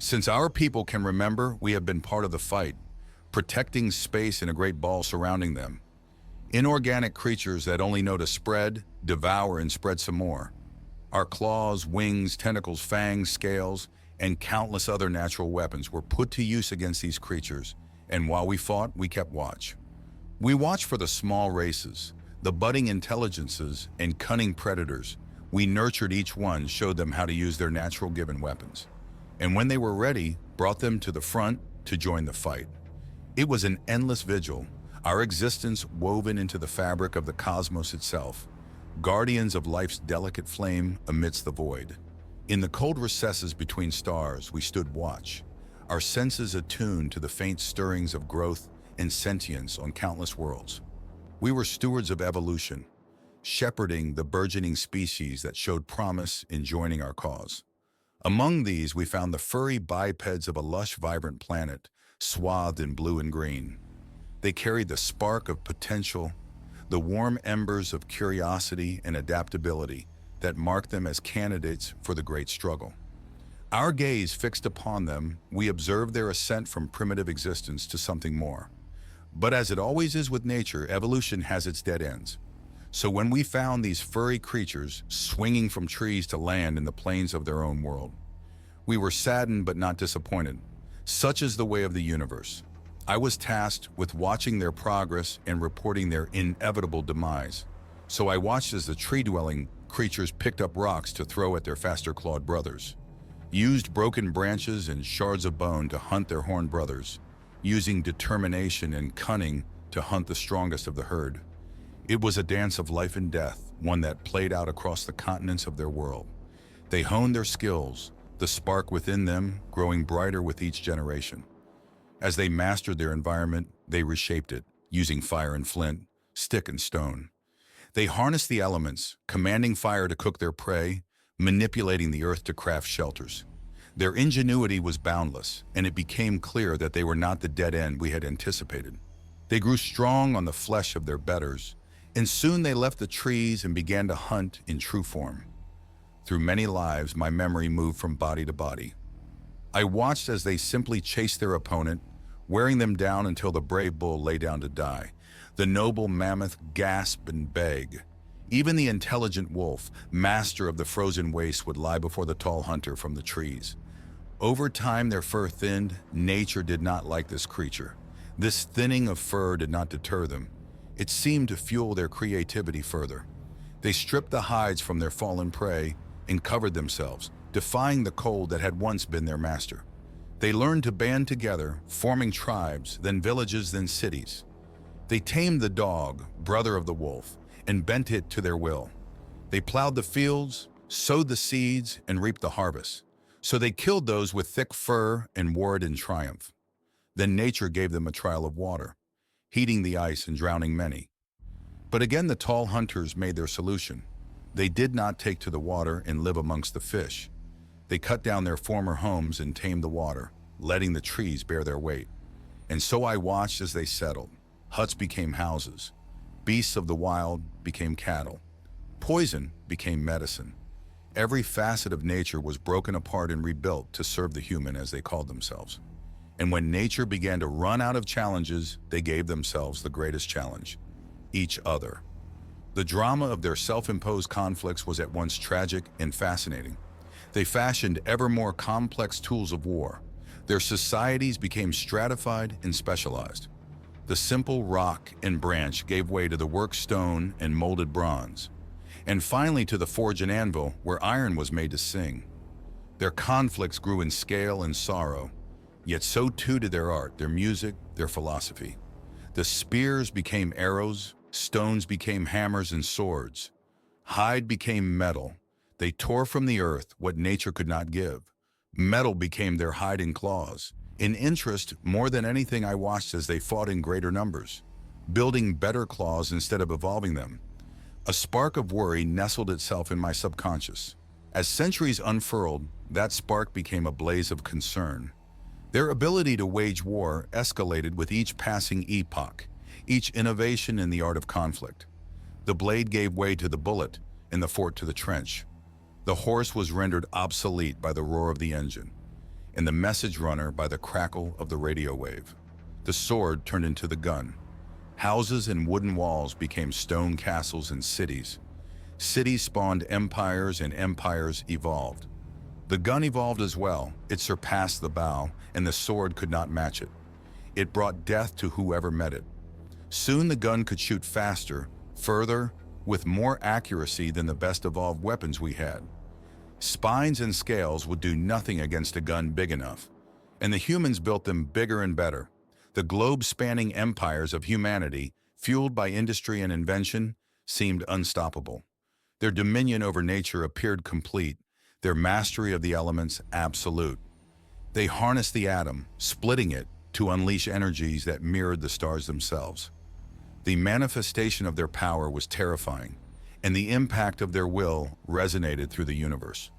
Since our people can remember, we have been part of the fight, protecting space in a great ball surrounding them. Inorganic creatures that only know to spread, devour, and spread some more. Our claws, wings, tentacles, fangs, scales, and countless other natural weapons were put to use against these creatures, and while we fought, we kept watch. We watched for the small races, the budding intelligences, and cunning predators. We nurtured each one, showed them how to use their natural given weapons. And when they were ready, brought them to the front to join the fight. It was an endless vigil, our existence woven into the fabric of the cosmos itself, guardians of life's delicate flame amidst the void. In the cold recesses between stars, we stood watch, our senses attuned to the faint stirrings of growth and sentience on countless worlds. We were stewards of evolution, shepherding the burgeoning species that showed promise in joining our cause. Among these, we found the furry bipeds of a lush, vibrant planet, swathed in blue and green. They carried the spark of potential, the warm embers of curiosity and adaptability that marked them as candidates for the great struggle. Our gaze fixed upon them, we observed their ascent from primitive existence to something more. But as it always is with nature, evolution has its dead ends. So when we found these furry creatures swinging from trees to land in the plains of their own world, we were saddened but not disappointed. Such is the way of the universe. I was tasked with watching their progress and reporting their inevitable demise. So I watched as the tree-dwelling creatures picked up rocks to throw at their faster-clawed brothers, used broken branches and shards of bone to hunt their horned brothers, using determination and cunning to hunt the strongest of the herd. It was a dance of life and death, one that played out across the continents of their world. They honed their skills, the spark within them growing brighter with each generation. As they mastered their environment, they reshaped it, using fire and flint, stick and stone. They harnessed the elements, commanding fire to cook their prey, manipulating the earth to craft shelters. Their ingenuity was boundless, and it became clear that they were not the dead end we had anticipated. They grew strong on the flesh of their betters, and soon they left the trees and began to hunt in true form. Through many lives, my memory moved from body to body. I watched as they simply chased their opponent, wearing them down until the brave bull lay down to die. The noble mammoth gasped and begged. Even the intelligent wolf, master of the frozen waste, would lie before the tall hunter from the trees. Over time, their fur thinned. Nature did not like this creature. This thinning of fur did not deter them. It seemed to fuel their creativity further. They stripped the hides from their fallen prey and covered themselves, defying the cold that had once been their master. They learned to band together, forming tribes, then villages, then cities. They tamed the dog, brother of the wolf, and bent it to their will. They plowed the fields, sowed the seeds, and reaped the harvest. So they killed those with thick fur and wore it in triumph. Then nature gave them a trial of water, heating the ice and drowning many. But again the tall hunters made their solution. They did not take to the water and live amongst the fish. They cut down their former homes and tamed the water, letting the trees bear their weight. And so I watched as they settled. Huts became houses. Beasts of the wild became cattle. Poison became medicine. Every facet of nature was broken apart and rebuilt to serve the human, as they called themselves. And when nature began to run out of challenges, they gave themselves the greatest challenge: each other. The drama of their self-imposed conflicts was at once tragic and fascinating. They fashioned ever more complex tools of war. Their societies became stratified and specialized. The simple rock and branch gave way to the worked stone and molded bronze, and finally to the forge and anvil, where iron was made to sing. Their conflicts grew in scale and sorrow, yet so too did their art, their music, their philosophy. The spears became arrows, stones became hammers and swords. Hide became metal. They tore from the earth what nature could not give. Metal became their hide and claws. In interest, more than anything, I watched as they fought in greater numbers, building better claws instead of evolving them. A spark of worry nestled itself in my subconscious. As centuries unfurled, that spark became a blaze of concern. Their ability to wage war escalated with each passing epoch, each innovation in the art of conflict. The blade gave way to the bullet, and the fort to the trench. The horse was rendered obsolete by the roar of the engine. and the message runner by the crackle of the radio wave. The sword turned into the gun. Houses and wooden walls became stone castles and cities. Cities spawned empires and empires evolved. The gun evolved as well. It surpassed the bow, and the sword could not match it. It brought death to whoever met it. Soon the gun could shoot faster, further, with more accuracy than the best evolved weapons we had. Spines and scales would do nothing against a gun big enough, and the humans built them bigger and better. The globe-spanning empires of humanity, fueled by industry and invention, seemed unstoppable. Their dominion over nature appeared complete, their mastery of the elements absolute. They harnessed the atom, splitting it to unleash energies that mirrored the stars themselves. The manifestation of their power was terrifying, and the impact of their will resonated through the universe.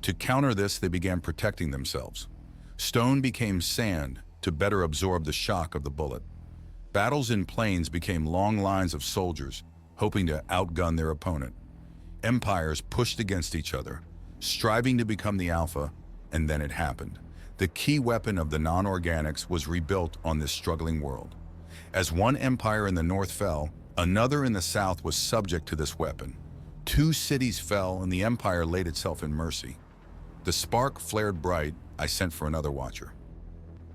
To counter this, they began protecting themselves. Stone became sand to better absorb the shock of the bullet. Battles in plains became long lines of soldiers, hoping to outgun their opponent. Empires pushed against each other, striving to become the alpha, and then it happened. The key weapon of the non-organics was rebuilt on this struggling world. As one empire in the north fell, another in the south was subject to this weapon. 2 cities fell, and the empire laid itself in mercy. The spark flared bright. I sent for another watcher.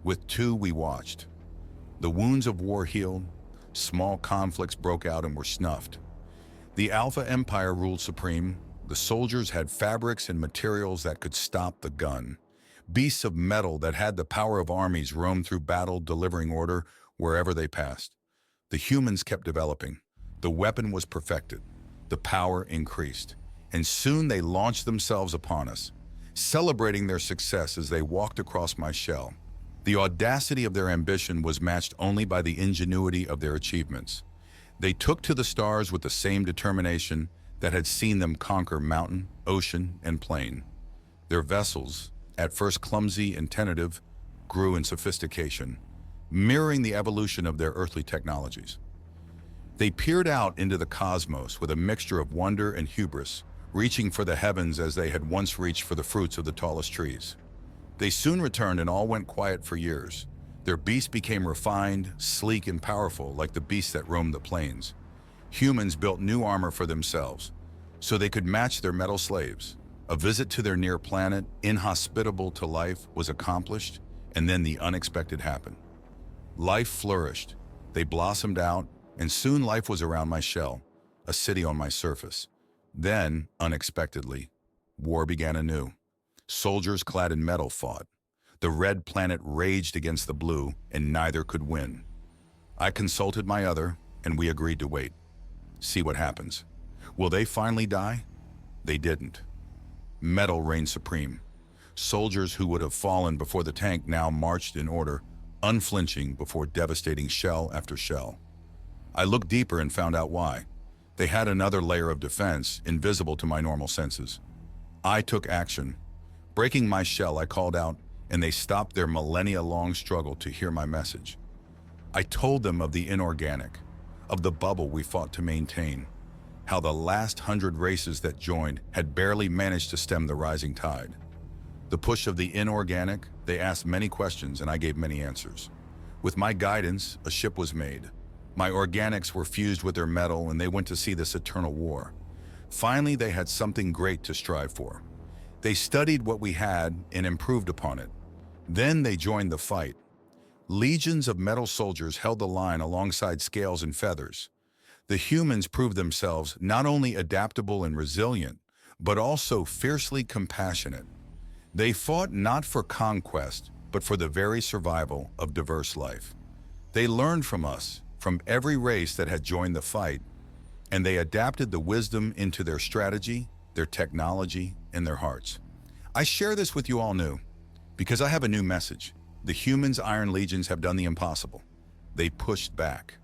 With 2, we watched. The wounds of war healed. Small conflicts broke out and were snuffed. The Alpha Empire ruled supreme. The soldiers had fabrics and materials that could stop the gun. Beasts of metal that had the power of armies roamed through battle, delivering order wherever they passed. The humans kept developing. The weapon was perfected. The power increased. And soon they launched themselves upon us, celebrating their success as they walked across my shell. The audacity of their ambition was matched only by the ingenuity of their achievements. They took to the stars with the same determination that had seen them conquer mountain, ocean, and plain. Their vessels, at first clumsy and tentative, grew in sophistication, mirroring the evolution of their earthly technologies. They peered out into the cosmos with a mixture of wonder and hubris, reaching for the heavens as they had once reached for the fruits of the tallest trees. They soon returned and all went quiet for years. Their beasts became refined, sleek, and powerful like the beasts that roamed the plains. Humans built new armor for themselves, so they could match their metal slaves. A visit to their near planet, inhospitable to life, was accomplished, and then the unexpected happened. Life flourished. They blossomed out, and soon life was around my shell, a city on my surface. Then, unexpectedly, war began anew. Soldiers clad in metal fought. The red planet raged against the blue, and neither could win. I consulted my other, and we agreed to wait. See what happens. Will they finally die? They didn't. Metal reigned supreme. Soldiers who would have fallen before the tank now marched in order, unflinching before devastating shell after shell. I looked deeper and found out why. They had another layer of defense, invisible to my normal senses. I took action. Breaking my shell, I called out, and they stopped their millennia-long struggle to hear my message. I told them of the inorganic, of the bubble we fought to maintain, how the last 100 races that joined had barely managed to stem the rising tide. The push of the inorganic, they asked many questions and I gave many answers. With my guidance, a ship was made. My organics were fused with their metal and they went to see this eternal war. Finally, they had something great to strive for. They studied what we had and improved upon it. Then they joined the fight. Legions of metal soldiers held the line alongside scales and feathers. The humans proved themselves not only adaptable and resilient, but also fiercely compassionate. They fought not for conquest, but for the very survival of diverse life. They learned from us, from every race that had joined the fight, and they adapted the wisdom into their strategy, their technology, and their hearts. I share this with you all new, because I have a new message. The humans' Iron Legions have done the impossible. They pushed back.